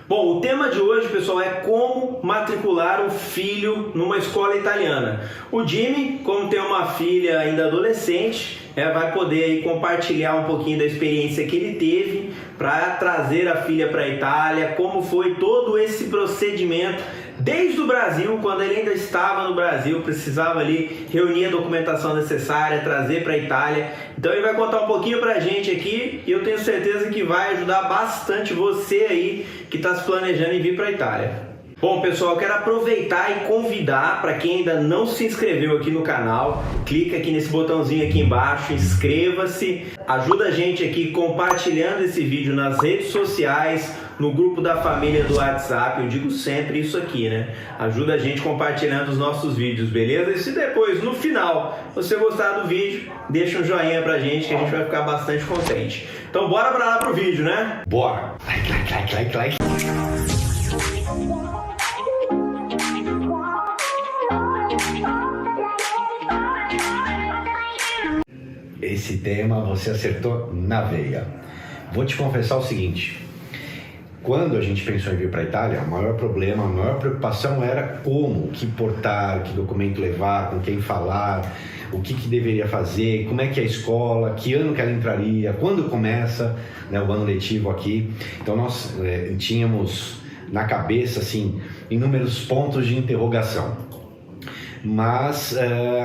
Bom, o tema de hoje, pessoal, é como matricular o filho numa escola italiana. O Jimmy, como tem uma filha ainda adolescente, vai poder aí compartilhar um pouquinho da experiência que ele teve para trazer a filha para a Itália, como foi todo esse procedimento desde o Brasil, quando ele ainda estava no Brasil, precisava ali reunir a documentação necessária, trazer para a Itália. Então ele vai contar um pouquinho para a gente aqui e eu tenho certeza que vai ajudar bastante você aí que está se planejando em vir para a Itália. Bom, pessoal, eu quero aproveitar e convidar para quem ainda não se inscreveu aqui no canal, clica aqui nesse botãozinho aqui embaixo, inscreva-se, ajuda a gente aqui compartilhando esse vídeo nas redes sociais, no grupo da família do WhatsApp. Eu digo sempre isso aqui, né? Ajuda a gente compartilhando os nossos vídeos, beleza? E se depois, no final, você gostar do vídeo, deixa um joinha pra gente que a gente vai ficar bastante contente. Então bora pra lá pro vídeo, né? Bora! Like. Esse tema você acertou na veia. Vou te confessar o seguinte: quando a gente pensou em vir para a Itália, o maior problema, a maior preocupação era como, que portar, que documento levar, com quem falar, o que deveria fazer, como é que é a escola, que ano que ela entraria, quando começa, né, o ano letivo aqui. Então nós tínhamos na cabeça assim inúmeros pontos de interrogação. Mas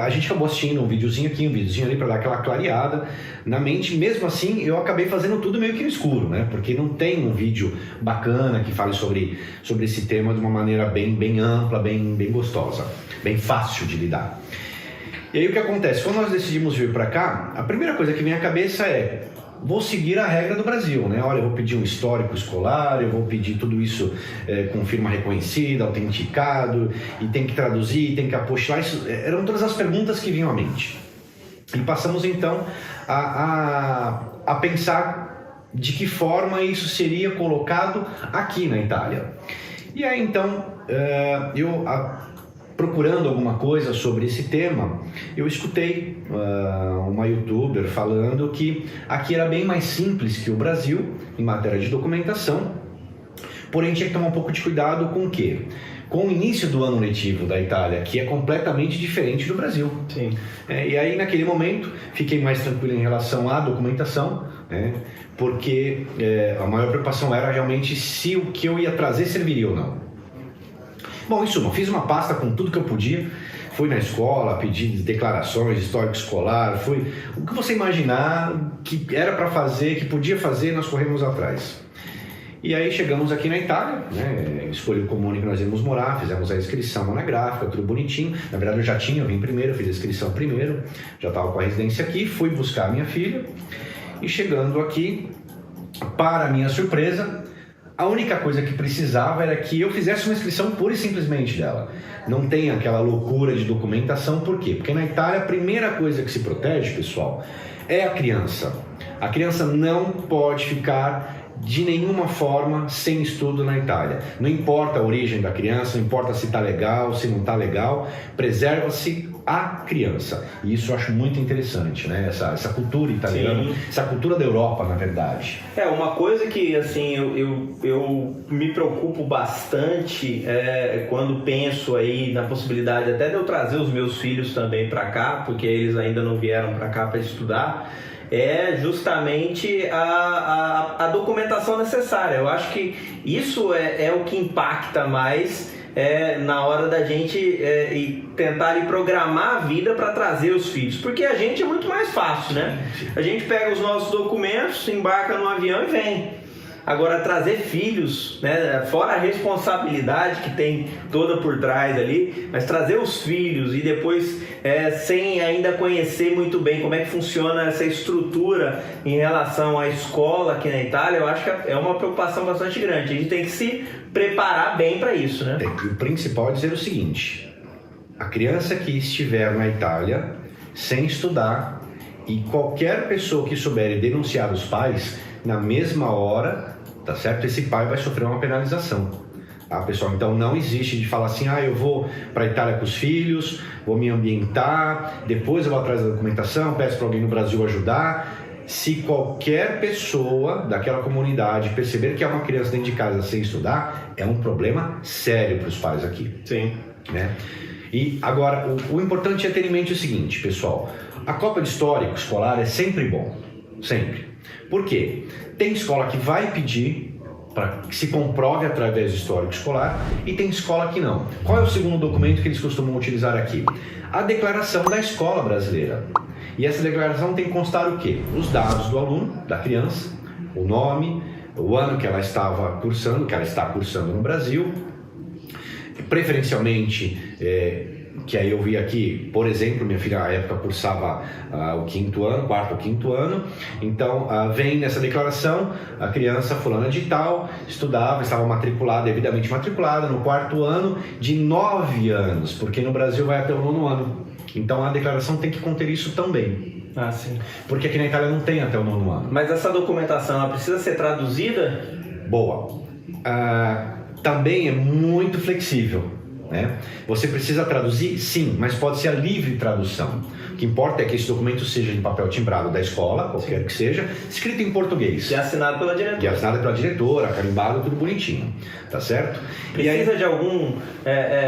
a gente acabou assistindo um videozinho aqui, um videozinho ali para dar aquela clareada na mente. Mesmo assim, eu acabei fazendo tudo meio que no escuro, né? Porque não tem um vídeo bacana que fale sobre esse tema de uma maneira bem ampla, bem gostosa, bem fácil de lidar. E aí o que acontece? Quando nós decidimos vir para cá, a primeira coisa que vem à cabeça é: vou seguir a regra do Brasil, né? Olha, eu vou pedir um histórico escolar, eu vou pedir tudo isso com firma reconhecida, autenticado, e tem que traduzir, tem que apostilar. Isso eram todas as perguntas que vinham à mente. E passamos então a pensar de que forma isso seria colocado aqui na Itália. E aí então, procurando alguma coisa sobre esse tema, eu escutei uma youtuber falando que aqui era bem mais simples que o Brasil em matéria de documentação, porém tinha que tomar um pouco de cuidado com o quê? Com o início do ano letivo da Itália, que é completamente diferente do Brasil. Sim. E aí naquele momento fiquei mais tranquilo em relação à documentação, né? Porque a maior preocupação era realmente se o que eu ia trazer serviria ou não. Bom, em suma, fiz uma pasta com tudo que eu podia, fui na escola, pedi declarações, histórico escolar, foi o que você imaginar que era para fazer, que podia fazer, nós corremos atrás. E aí chegamos aqui na Itália, né, escolhi o comune que nós íamos morar, fizemos a inscrição monográfica, tudo bonitinho. Na verdade eu vim primeiro, fiz a inscrição primeiro, já estava com a residência aqui, fui buscar a minha filha e chegando aqui, para minha surpresa, a única coisa que precisava era que eu fizesse uma inscrição pura e simplesmente dela. Não tem aquela loucura de documentação, por quê? Porque na Itália a primeira coisa que se protege, pessoal, é a criança. A criança não pode ficar de nenhuma forma sem estudo na Itália. Não importa a origem da criança, não importa se está legal, se não está legal, preserva-se a criança. E isso eu acho muito interessante, né? Essa cultura italiana, sim, essa cultura da Europa, na verdade. Uma coisa que assim eu me preocupo bastante quando penso aí na possibilidade até de eu trazer os meus filhos também para cá, porque eles ainda não vieram para cá para estudar, é justamente a documentação necessária. Eu acho que isso é o que impacta mais na hora da gente tentar programar a vida para trazer os filhos, porque a gente é muito mais fácil, né? A gente pega os nossos documentos, embarca no avião e vem. Agora, trazer filhos, né, fora a responsabilidade que tem toda por trás ali, mas trazer os filhos e depois, sem ainda conhecer muito bem como é que funciona essa estrutura em relação à escola aqui na Itália, eu acho que é uma preocupação bastante grande. A gente tem que se preparar bem para isso, né? O principal é dizer o seguinte: a criança que estiver na Itália sem estudar e qualquer pessoa que souber denunciar os pais, na mesma hora, tá certo? Esse pai vai sofrer uma penalização. Tá, pessoal? Então não existe de falar assim: eu vou para a Itália com os filhos, vou me ambientar, depois eu vou atrás da documentação, peço para alguém no Brasil ajudar. se qualquer pessoa daquela comunidade perceber que há uma criança dentro de casa sem estudar, é um problema sério para os pais aqui. Sim. Né? E agora, o importante é ter em mente o seguinte, pessoal. A Copa de Histórico Escolar é sempre bom. Sempre. Por quê? Tem escola que vai pedir para que se comprove através do histórico escolar e tem escola que não. Qual é o segundo documento que eles costumam utilizar aqui? A declaração da escola brasileira. E essa declaração tem que constar o quê? Os dados do aluno, da criança, o nome, o ano que ela estava cursando, que ela está cursando no Brasil, preferencialmente, que aí eu vi aqui, por exemplo, minha filha à época cursava o quarto ou quinto ano, então vem nessa declaração a criança fulana de tal, estudava, estava matriculada, devidamente matriculada no quarto ano de 9 anos, porque no Brasil vai até o 9º ano, então a declaração tem que conter isso também. Ah, sim. Porque aqui na Itália não tem até o 9º ano. Mas essa documentação, ela precisa ser traduzida? Boa. Também é muito flexível. Né? Você precisa traduzir? Sim, mas pode ser a livre tradução. O que importa é que esse documento seja em papel timbrado da escola, qualquer que seja, escrito em português. E assinado pela diretora. E assinado pela diretora, carimbado, tudo bonitinho. Tá certo? Precisa de algum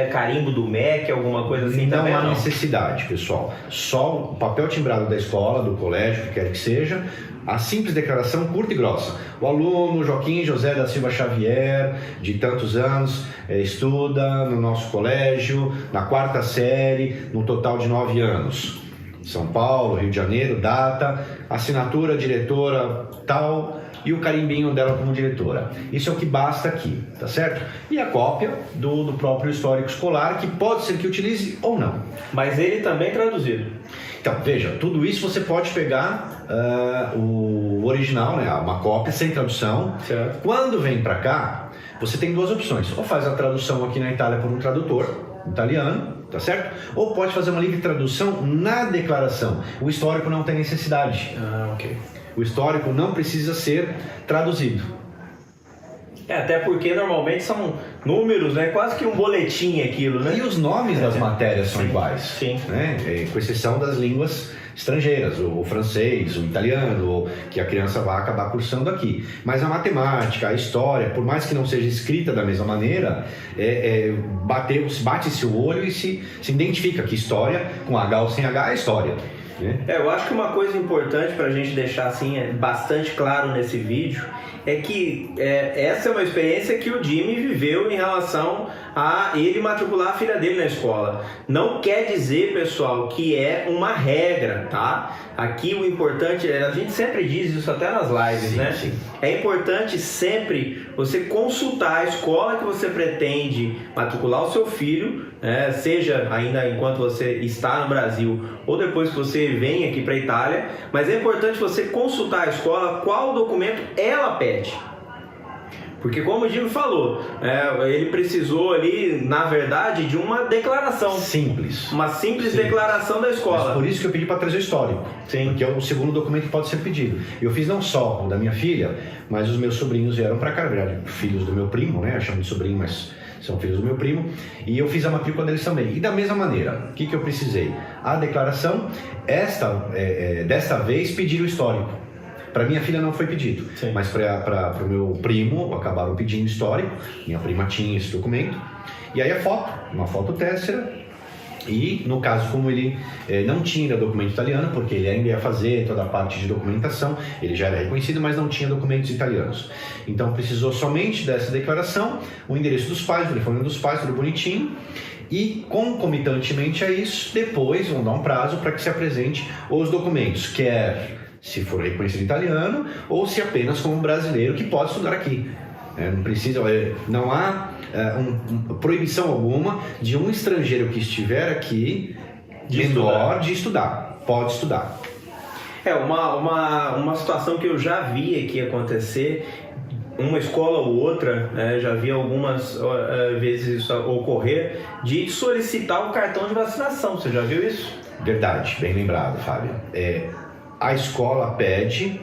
carimbo do MEC, alguma coisa assim não também? Não há necessidade, pessoal. Só o papel timbrado da escola, do colégio, que quer que seja, a simples declaração curta e grossa. O aluno Joaquim José da Silva Xavier, de tantos anos, estuda no nosso colégio, na 4ª série, no total de 9 anos. São Paulo, Rio de Janeiro, data, assinatura, diretora, tal, e o carimbinho dela como diretora. Isso é o que basta aqui, tá certo? E a cópia do próprio histórico escolar, que pode ser que utilize ou não. Mas ele também é traduzido. Então, veja, tudo isso você pode pegar o original, né, uma cópia sem tradução. Certo. Quando vem para cá, você tem 2 opções. Ou faz a tradução aqui na Itália por um tradutor italiano, tá certo? Ou pode fazer uma livre tradução na declaração. O histórico não tem necessidade. Ok. O histórico não precisa ser traduzido. Até porque normalmente são números, né? Quase que um boletim aquilo, né? E os nomes das matérias são iguais. Sim. Né? Com exceção das línguas estrangeiras, o francês, o italiano, que a criança vai acabar cursando aqui. Mas a matemática, a história, por mais que não seja escrita da mesma maneira, bate-se o olho e se identifica que história, com H ou sem H, é história. Eu acho que uma coisa importante para a gente deixar assim bastante claro nesse vídeo é que essa é uma experiência que o Jimmy viveu em relação a ele matricular a filha dele na escola. Não quer dizer, pessoal, que é uma regra, tá? Aqui o importante, a gente sempre diz isso até nas lives, sim, né? Sim. É importante sempre você consultar a escola que você pretende matricular o seu filho, seja ainda enquanto você está no Brasil ou depois que você vem aqui para a Itália, mas é importante você consultar a escola qual documento ela pede. Porque como o Jimmy falou, ele precisou ali, na verdade, de uma declaração. Simples. Uma simples declaração da escola. Mas por isso que eu pedi para trazer o histórico. Sim. Porque é o segundo documento que pode ser pedido. Eu fiz não só o da minha filha, mas os meus sobrinhos vieram para cá, na verdade, filhos do meu primo, né? Eu chamo de sobrinho, mas são filhos do meu primo. E eu fiz a matrícula deles também. E da mesma maneira, o que eu precisei? A declaração, desta vez, pedir o histórico. Para minha filha não foi pedido, sim, mas para o meu primo acabaram pedindo histórico. Minha prima tinha esse documento. E aí a foto, uma foto tessera. E no caso, como ele não tinha documento italiano, porque ele ainda ia fazer toda a parte de documentação, ele já era reconhecido, mas não tinha documentos italianos. Então precisou somente dessa declaração, o endereço dos pais, o telefone dos pais, tudo bonitinho. E concomitantemente a isso, depois vão dar um prazo para que se apresente os documentos, quer se for reconhecido italiano ou se apenas como brasileiro que pode estudar aqui. Não precisa, não há proibição alguma de um estrangeiro que estiver aqui menor de estudar. Pode estudar. Uma situação que eu já vi aqui acontecer, uma escola ou outra, já vi algumas vezes isso ocorrer, de solicitar o cartão de vacinação. Você já viu isso? Verdade, bem lembrado, Fábio. A escola pede,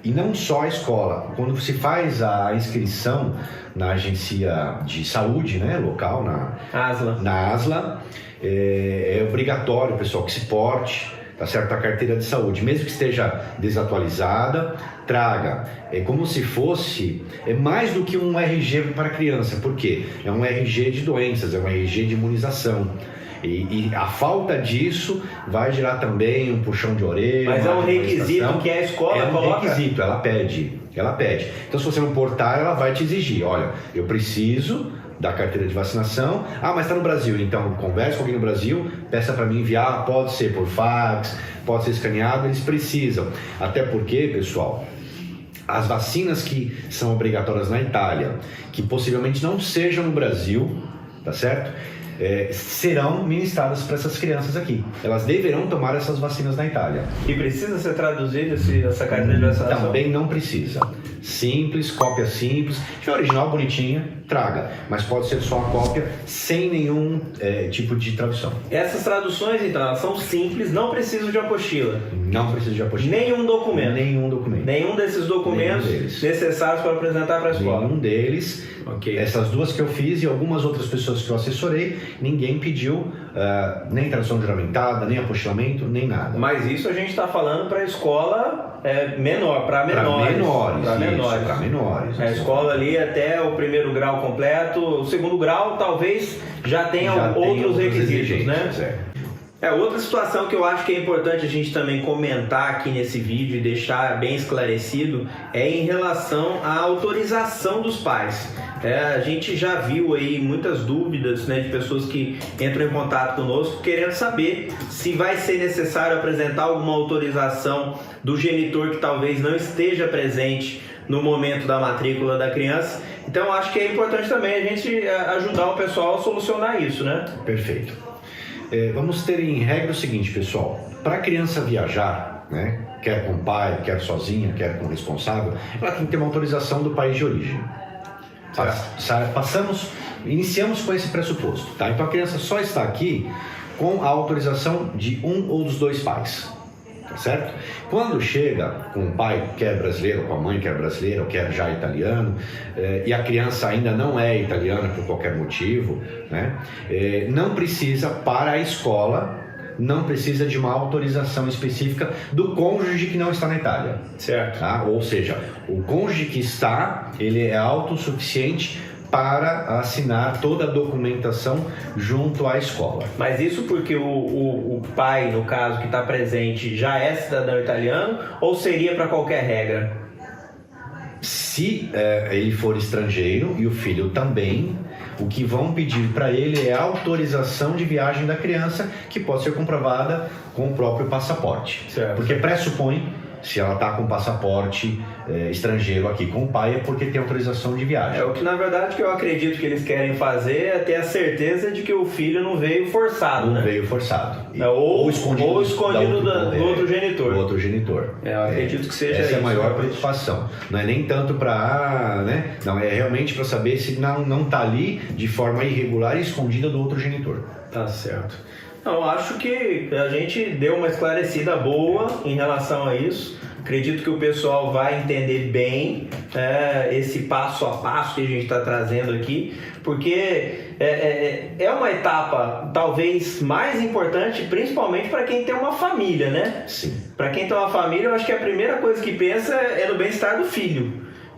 e não só a escola, quando se faz a inscrição na agência de saúde, né, local, na ASLA, é obrigatório, pessoal, que se porte tá certo? A carteira de saúde, mesmo que esteja desatualizada, traga. É como se fosse, é mais do que um RG para criança, por quê? É um RG de doenças, é um RG de imunização. E a falta disso vai gerar também um puxão de orelha. Mas é um requisito que a escola coloca? É um requisito, ela pede. Então, se você não portar, ela vai te exigir. Olha, eu preciso da carteira de vacinação. Ah, mas está no Brasil. Então, converse com alguém no Brasil, peça para mim enviar. Pode ser por fax, pode ser escaneado. Eles precisam. Até porque, pessoal, as vacinas que são obrigatórias na Itália, que possivelmente não sejam no Brasil, tá certo? Serão ministradas para essas crianças aqui. Elas deverão tomar essas vacinas na Itália. E precisa ser traduzida essa carteira de vacinação? Também não precisa. Simples, cópia simples. Se tiver original, bonitinha, traga. Mas pode ser só a cópia, sem nenhum tipo de tradução. Essas traduções, então, elas são simples, não precisam de apostila? Não precisa de apostila. Nenhum documento? Nenhum documento. Nenhum desses documentos necessários para apresentar para a escola? Nenhum deles. Okay. Essas duas que eu fiz e algumas outras pessoas que eu assessorei, ninguém pediu nem tradução juramentada, nem apostilamento, nem nada. Mas isso a gente está falando para a escola menor, para menores. Para menores. A escola ali até o primeiro grau completo, o segundo grau talvez já tenha outros requisitos, né? Outra situação que eu acho que é importante a gente também comentar aqui nesse vídeo e deixar bem esclarecido é em relação à autorização dos pais. A gente já viu aí muitas dúvidas, né, de pessoas que entram em contato conosco querendo saber se vai ser necessário apresentar alguma autorização do genitor que talvez não esteja presente no momento da matrícula da criança. Então acho que é importante também a gente ajudar o pessoal a solucionar isso, né? Perfeito. Vamos ter em regra o seguinte, pessoal. Para a criança viajar, né, quer com pai, quer sozinha, quer com responsável, ela tem que ter uma autorização do país de origem. Iniciamos com esse pressuposto, tá? Então a criança só está aqui com a autorização de um ou dos dois pais, tá certo? Quando chega com o pai, quer brasileiro, com a mãe, quer brasileira, ou quer já italiano, e a criança ainda não é italiana por qualquer motivo, né? Não precisa, para a escola, não precisa de uma autorização específica do cônjuge que não está na Itália. Certo. Tá? Ou seja, o cônjuge que está, ele é autossuficiente para assinar toda a documentação junto à escola. Mas isso porque o pai, no caso, que está presente, já é cidadão italiano ou seria para qualquer regra? Se ele for estrangeiro e o filho também, o que vão pedir para ele é a autorização de viagem da criança, que pode ser comprovada com o próprio passaporte. Certo. Porque pressupõe, se ela está com passaporte estrangeiro aqui com o pai, é porque tem autorização de viagem. O que na verdade que eu acredito que eles querem fazer é ter a certeza de que o filho não veio forçado, não né? veio forçado. Ou escondido do outro genitor. Do outro genitor. Eu acredito que seja essa isso. É a maior preocupação. Não é nem tanto para, né? Não, é realmente para saber se não está ali de forma irregular e escondida do outro genitor. Tá certo. Não, acho que a gente deu uma esclarecida boa em relação a isso. Acredito que o pessoal vai entender bem esse passo a passo que a gente está trazendo aqui, porque é uma etapa talvez mais importante, principalmente para quem tem uma família, né? Sim. Para quem tem uma família, eu acho que a primeira coisa que pensa é no bem-estar do filho.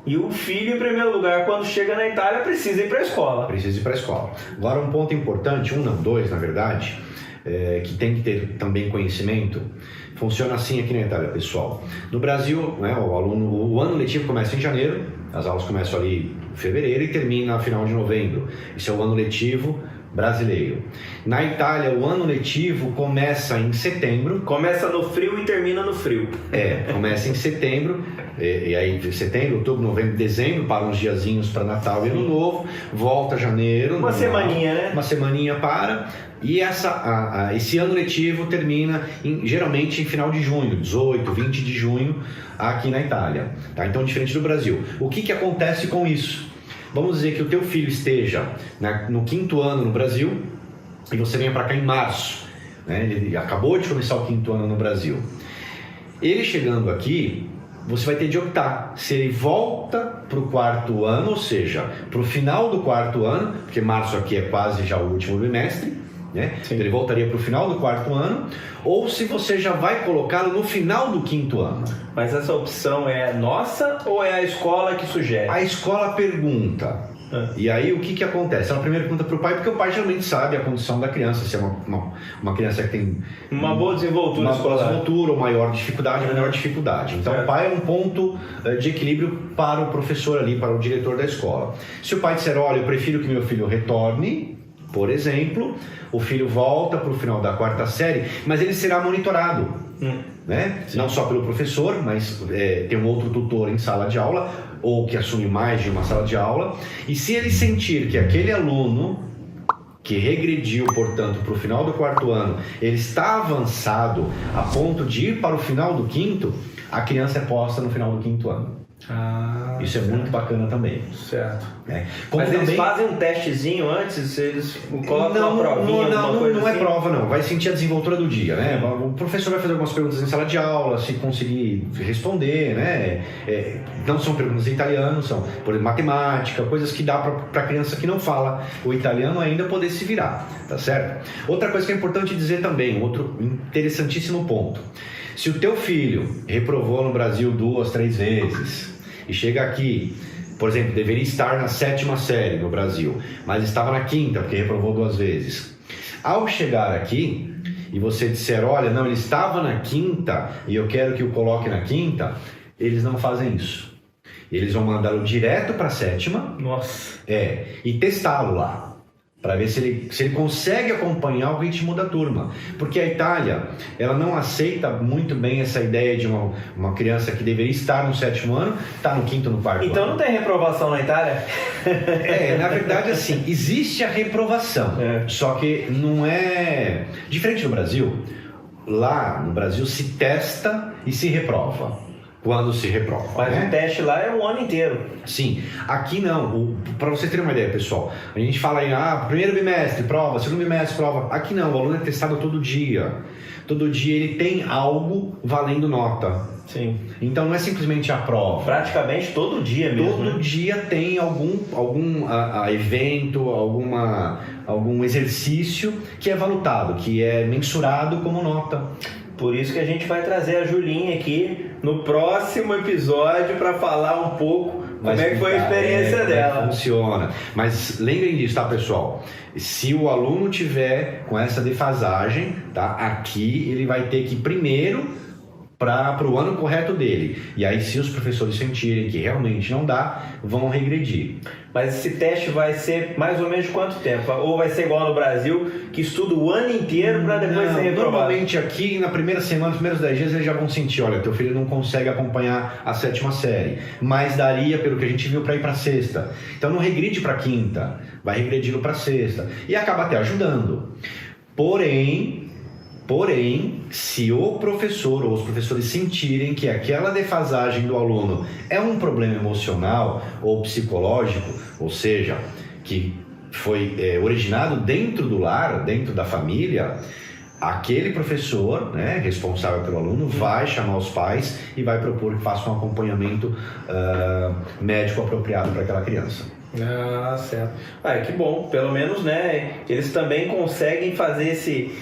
E o filho, em primeiro lugar, quando chega na Itália, precisa ir para a escola. Precisa ir para a escola. Agora, um ponto importante, dois, na verdade, que tem que ter também conhecimento, funciona assim aqui na Itália, pessoal. No Brasil, né, o ano letivo começa em janeiro, as aulas começam ali em fevereiro e termina no final de novembro. Isso é o ano letivo brasileiro. Na Itália, o ano letivo começa em setembro. Começa no frio e termina no frio. Começa em setembro, e aí setembro, outubro, novembro, dezembro, para uns diazinhos para Natal e Ano Novo, volta janeiro. Uma semaninha, né? Uma semaninha para... E esse ano letivo termina geralmente em final de junho, 18, 20 de junho, aqui na Itália. Tá? Então, diferente do Brasil. O que acontece com isso? Vamos dizer que o teu filho esteja no 5º ano no Brasil e você venha para cá em março. Né? Ele acabou de começar o 5º ano no Brasil. Ele chegando aqui, você vai ter de optar se ele volta para o 4º ano, ou seja, para o final do 4º ano, porque março aqui é quase já o último bimestre, né? Então ele voltaria para o final do 4º ano, ou se você já vai colocá-lo no final do 5º ano. Mas essa opção é nossa ou é a escola que sugere? A escola pergunta. E aí o que acontece? Ela primeiro pergunta para o pai, porque o pai geralmente sabe a condição da criança, se é uma criança que tem uma boa desenvoltura ou maior dificuldade, menor dificuldade. Então o pai é um ponto de equilíbrio para o professor ali, para o diretor da escola. Se o pai disser, olha, eu prefiro que meu filho retorne, por exemplo, o filho volta para o final da 4ª série, mas ele será monitorado, né? Não só pelo professor, mas tem um outro tutor em sala de aula, ou que assume mais de uma sala de aula, e se ele sentir que aquele aluno que regrediu, portanto, para o final do 4º ano, ele está avançado a ponto de ir para o final do 5º, a criança é posta no final do 5º ano. Isso é muito bacana também. Certo. Mas eles fazem um testezinho antes? Eles colocam uma provinha, não é prova, não. Vai sentir a desenvoltura do dia, né? O professor vai fazer algumas perguntas em sala de aula, se conseguir responder, né? Não são perguntas em italiano, são, por exemplo, matemática, coisas que dá para a criança que não fala o italiano ainda poder se virar, tá certo? Outra coisa que é importante dizer também, outro interessantíssimo ponto. Se o teu filho reprovou no Brasil 2, 3 vezes e chega aqui, por exemplo, deveria estar na 7ª série no Brasil, mas estava na 5ª porque reprovou 2 vezes. Ao chegar aqui e você disser, olha, não, ele estava na 5ª e eu quero que o coloque na 5ª, eles não fazem isso. Eles vão mandá-lo direto para a 7ª. Nossa. E testá-lo lá, para ver se ele consegue acompanhar o ritmo da turma. Porque a Itália, ela não aceita muito bem essa ideia de uma criança que deveria estar no 7º ano, está no 5º, no 4º ano. Então não tem reprovação na Itália? Na verdade, assim, existe a reprovação, só que não é... Diferente do Brasil, lá no Brasil se testa e se reprova. Quando se reprova. Mas o teste lá é o ano inteiro. Sim. Aqui não. Para vocês terem uma ideia, pessoal, a gente fala aí, primeiro bimestre, prova, segundo bimestre, prova. Aqui não, o aluno é testado todo dia. Todo dia ele tem algo valendo nota. Sim. Então não é simplesmente a prova. Praticamente todo dia mesmo. Todo dia tem algum evento, algum exercício que é valutado, que é mensurado como nota. Por isso que a gente vai trazer a Julinha aqui no próximo episódio para falar um pouco como é que foi a experiência dela. Como funciona. Mas lembrem disso, tá, pessoal? Se o aluno tiver com essa defasagem, tá? Aqui ele vai ter que primeiro para o ano correto dele. E aí, se os professores sentirem que realmente não dá, vão regredir. Mas esse teste vai ser mais ou menos de quanto tempo? Ou vai ser igual no Brasil, que estuda o ano inteiro para depois ser reprovado? Normalmente aqui, na primeira semana, nos primeiros 10 dias, eles já vão sentir, olha, teu filho não consegue acompanhar a 7ª série, mas daria, pelo que a gente viu, para ir para a 6ª. Então não regride para a 5ª, vai regredindo para a 6ª. E acaba até ajudando. Porém, se o professor ou os professores sentirem que aquela defasagem do aluno é um problema emocional ou psicológico, ou seja, que foi originado dentro do lar, dentro da família, aquele professor, né, responsável pelo aluno, vai chamar os pais e vai propor que faça um acompanhamento médico apropriado para aquela criança. Certo. Que bom, pelo menos, né, eles também conseguem fazer esse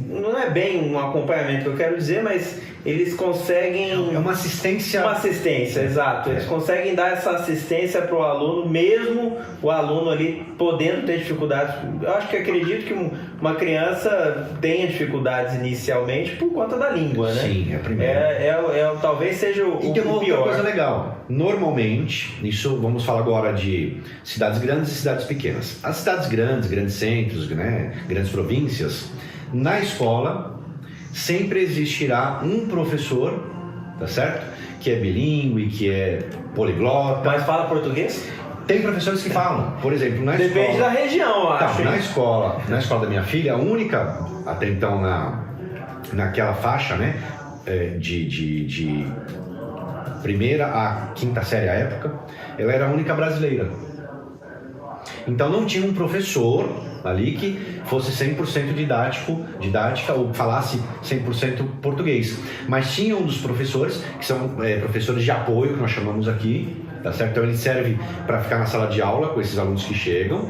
não é bem um acompanhamento que eu quero dizer, mas eles conseguem... É uma assistência. Uma assistência, exato. Eles conseguem dar essa assistência para o aluno, mesmo o aluno ali podendo ter dificuldades. Eu acredito que uma criança tenha dificuldades inicialmente por conta da língua, né? Sim, é a primeira. Talvez seja o pior. E tem uma outra coisa legal. Normalmente, isso vamos falar agora de cidades grandes e cidades pequenas. As cidades grandes centros, né, grandes províncias, na escola sempre existirá um professor, tá certo? Que é bilíngue, que é poliglota. Mas fala português? Tem professores que falam, por exemplo, na escola... Depende da região, eu acho. Na escola da minha filha, a única, até então, naquela faixa, né, de primeira a 5ª série à época, ela era a única brasileira. Então não tinha um professor ali que fosse 100% didática ou falasse 100% português. Mas tinha um dos professores, que são professores de apoio, que nós chamamos aqui, tá certo? Então ele serve para ficar na sala de aula com esses alunos que chegam.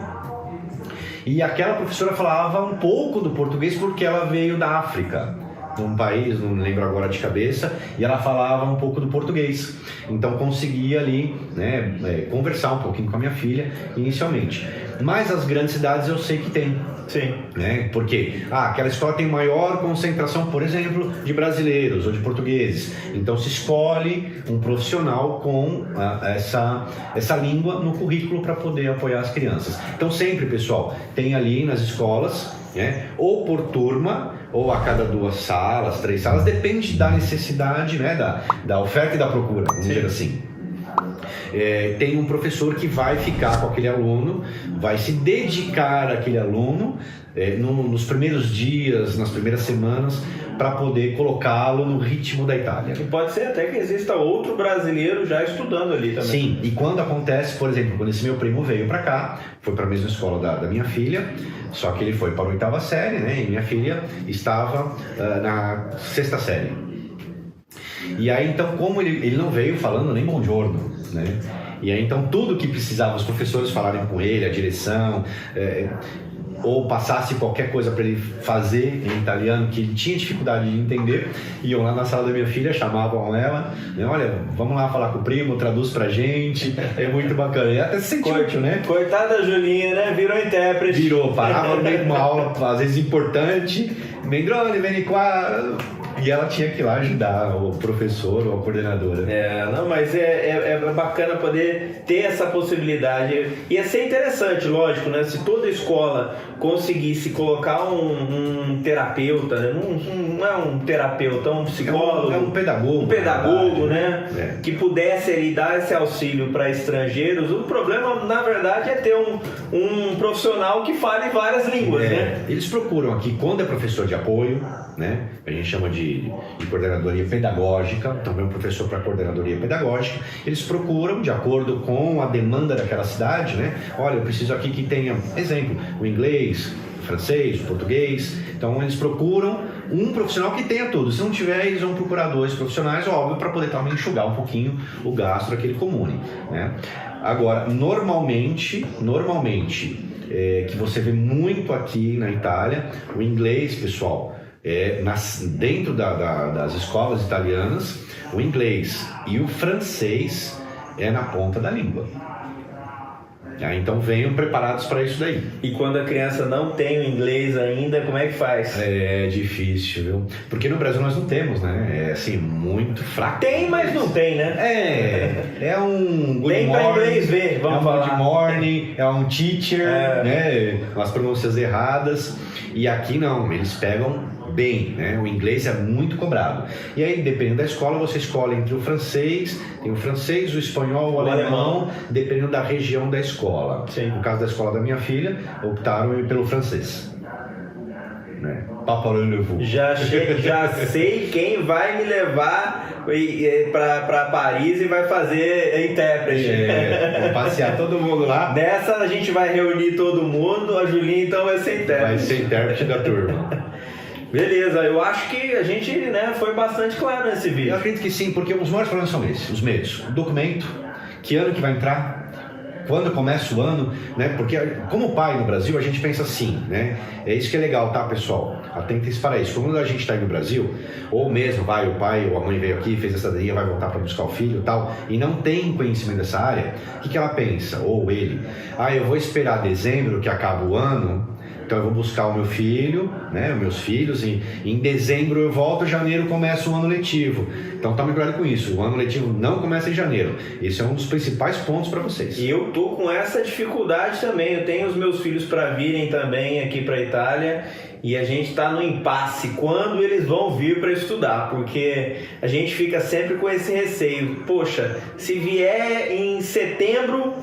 E aquela professora falava um pouco do português porque ela veio da África, de um país, não lembro agora de cabeça, e ela falava um pouco do português. Então conseguia ali, né, conversar um pouquinho com a minha filha inicialmente. Mas as grandes cidades eu sei que tem. Sim. Né? Porque aquela escola tem maior concentração, por exemplo, de brasileiros ou de portugueses. Então se escolhe um profissional com essa língua no currículo para poder apoiar as crianças. Então sempre, pessoal, tem ali nas escolas, né, ou por turma, ou a cada 2 salas, 3 salas, depende da necessidade, né, da oferta e da procura, vamos dizer assim. Tem um professor que vai ficar com aquele aluno, vai se dedicar àquele aluno nos primeiros dias, nas primeiras semanas, para poder colocá-lo no ritmo da Itália. E pode ser até que exista outro brasileiro já estudando ali também. Sim, e quando acontece, por exemplo, quando esse meu primo veio para cá, foi para a mesma escola da minha filha, só que ele foi para a 8ª série, né, e minha filha estava na 6ª série. E aí, então, como ele não veio falando nem buongiorno, né? E aí, então, tudo que precisava, os professores falarem com ele, a direção, ou passasse qualquer coisa para ele fazer em italiano que ele tinha dificuldade de entender, iam lá na sala da minha filha, chamavam ela, né? Olha, vamos lá falar com o primo, traduz pra gente, é muito bacana. E até se sentiu, né? Coitada da Julinha, né? Virou intérprete. Virou, parava no meio de uma aula, às vezes importante, Mendrone, vem cá. E ela tinha que ir lá ajudar o professor ou a coordenadora. Não, mas é bacana poder ter essa possibilidade. Ia ser interessante, lógico, né? Se toda escola conseguisse colocar um terapeuta, né? Não é um terapeuta, um psicólogo. É um pedagogo. Um pedagogo, né? Que pudesse ali dar esse auxílio para estrangeiros. O problema, na verdade, é ter um profissional que fale várias línguas, né? Eles procuram aqui, quando é professor de apoio, né? A gente chama de coordenadoria pedagógica, também um professor para coordenadoria pedagógica, eles procuram, de acordo com a demanda daquela cidade, né? Olha, eu preciso aqui que tenha, exemplo, o inglês, o francês, o português. Então eles procuram um profissional que tenha tudo. Se não tiver, eles vão procurar 2 profissionais, óbvio, para poder também enxugar um pouquinho o gasto daquele comune, né? Agora, normalmente, que você vê muito aqui na Itália, o inglês, pessoal, dentro das escolas italianas, o inglês e o francês é na ponta da língua. Então venham preparados para isso daí. E quando a criança não tem o inglês ainda, como é que faz? É difícil, viu? Porque no Brasil nós não temos, né? É assim, muito fraco. Tem, mas não tem, né? É um good tem morning. Tem inglês ver, vamos falar. Good morning, é um teacher, né? As pronúncias erradas. E aqui não, eles pegam bem, né? O inglês é muito cobrado. E aí, dependendo da escola, você escolhe entre o francês, o espanhol, o alemão, dependendo da região da escola. Sim. No caso da escola da minha filha, optaram pelo francês. Né? Já sei quem vai me levar para Paris e vai fazer intérprete. Vou passear todo mundo lá. Nessa a gente vai reunir todo mundo, a Julinha então vai ser intérprete. Vai ser intérprete da turma. Beleza, eu acho que a gente, né, foi bastante claro nesse vídeo. Eu acredito que sim, porque os maiores problemas são esses, os medos. O documento, que ano que vai entrar, quando começa o ano, né? Porque como pai no Brasil, a gente pensa assim, né? É isso que é legal, tá, pessoal? Atentem-se para isso. Quando a gente está aí no Brasil, ou mesmo o pai ou a mãe veio aqui, fez a cidadania, vai voltar para buscar o filho e tal, e não tem conhecimento dessa área, o que ela pensa? Ou ele, eu vou esperar dezembro, que acaba o ano, então eu vou buscar o meu filho, né, os meus filhos, em dezembro eu volto, em janeiro começa o ano letivo. Então tome cuidado com isso, o ano letivo não começa em janeiro. Esse é um dos principais pontos para vocês. E eu tô com essa dificuldade também, eu tenho os meus filhos para virem também aqui para a Itália, e a gente está no impasse quando eles vão vir para estudar, porque a gente fica sempre com esse receio. Poxa, se vier em setembro,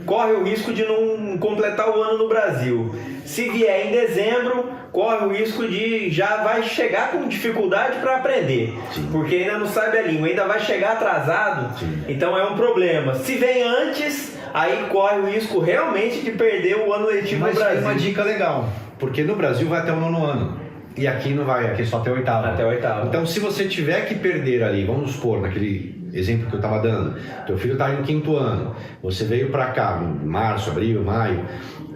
corre o risco de não completar o ano no Brasil. Se vier em dezembro, corre o risco de já vai chegar com dificuldade para aprender. Sim. Porque ainda não sabe a língua, ainda vai chegar atrasado. Sim. Então é um problema. Se vem antes, aí corre o risco realmente de perder o ano letivo no Brasil. Mas tem uma dica legal, porque no Brasil vai até o 9º ano. E aqui não vai, aqui é só até o 8º. Até o 8º. Então se você tiver que perder ali, vamos supor, naquele exemplo que eu estava dando, teu filho está no 5º ano, você veio para cá em março, abril, maio,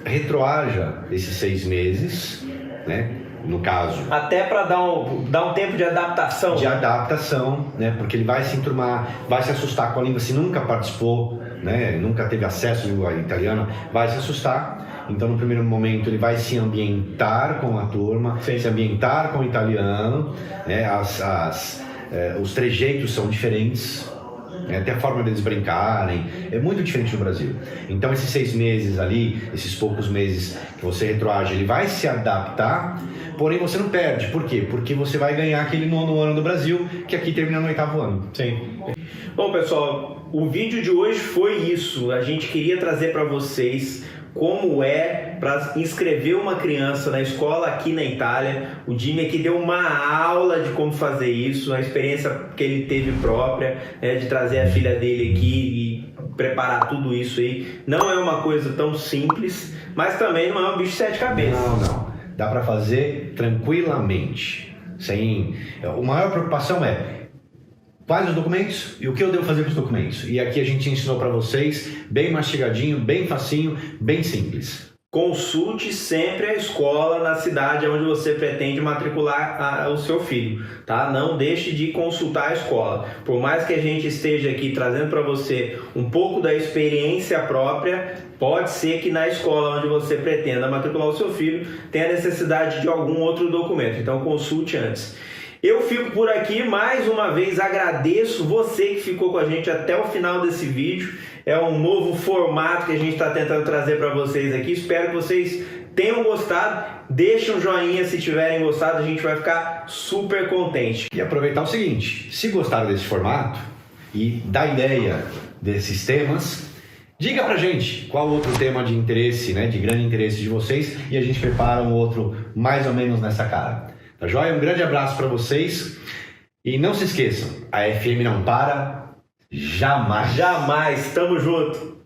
retroaja esses 6 meses, né? No caso, Até para dar um tempo de adaptação. de adaptação, né? Porque ele vai se enturmar, vai se assustar com a língua, se nunca participou, né? Nunca teve acesso à língua italiana, vai se assustar. Então, no primeiro momento, ele vai se ambientar com a turma, se ambientar com o italiano, né? Os trejeitos são diferentes, né? Até a forma deles brincarem é muito diferente do Brasil. Então, esses 6 meses ali, esses poucos meses que você retroage, ele vai se adaptar, porém você não perde. Por quê? Porque você vai ganhar aquele 9º ano do Brasil, que aqui termina no 8º ano. Sim. Bom, pessoal, o vídeo de hoje foi isso. A gente queria trazer para vocês como é para inscrever uma criança na escola aqui na Itália. O Jimmy aqui deu uma aula de como fazer isso, uma experiência que ele teve própria, né, de trazer a filha dele aqui e preparar tudo isso aí. Não é uma coisa tão simples, mas também não é um bicho de 7 cabeças. Não. Dá para fazer tranquilamente. A maior preocupação é quais os documentos e o que eu devo fazer com os documentos. E aqui a gente ensinou para vocês, bem mastigadinho, bem facinho, bem simples. Consulte sempre a escola na cidade onde você pretende matricular o seu filho, tá? Não deixe de consultar a escola. Por mais que a gente esteja aqui trazendo para você um pouco da experiência própria, pode ser que na escola onde você pretenda matricular o seu filho tenha necessidade de algum outro documento. Então consulte antes. Eu fico por aqui, mais uma vez agradeço você que ficou com a gente até o final desse vídeo. É um novo formato que a gente está tentando trazer para vocês aqui. Espero que vocês tenham gostado. Deixe um joinha se tiverem gostado, a gente vai ficar super contente. E aproveitar o seguinte, se gostaram desse formato e da ideia desses temas, diga pra gente qual outro tema de interesse, né, de grande interesse de vocês, e a gente prepara um outro mais ou menos nessa cara. Tá joia? Um grande abraço para vocês e não se esqueçam, a FM não para jamais. Jamais, tamo junto.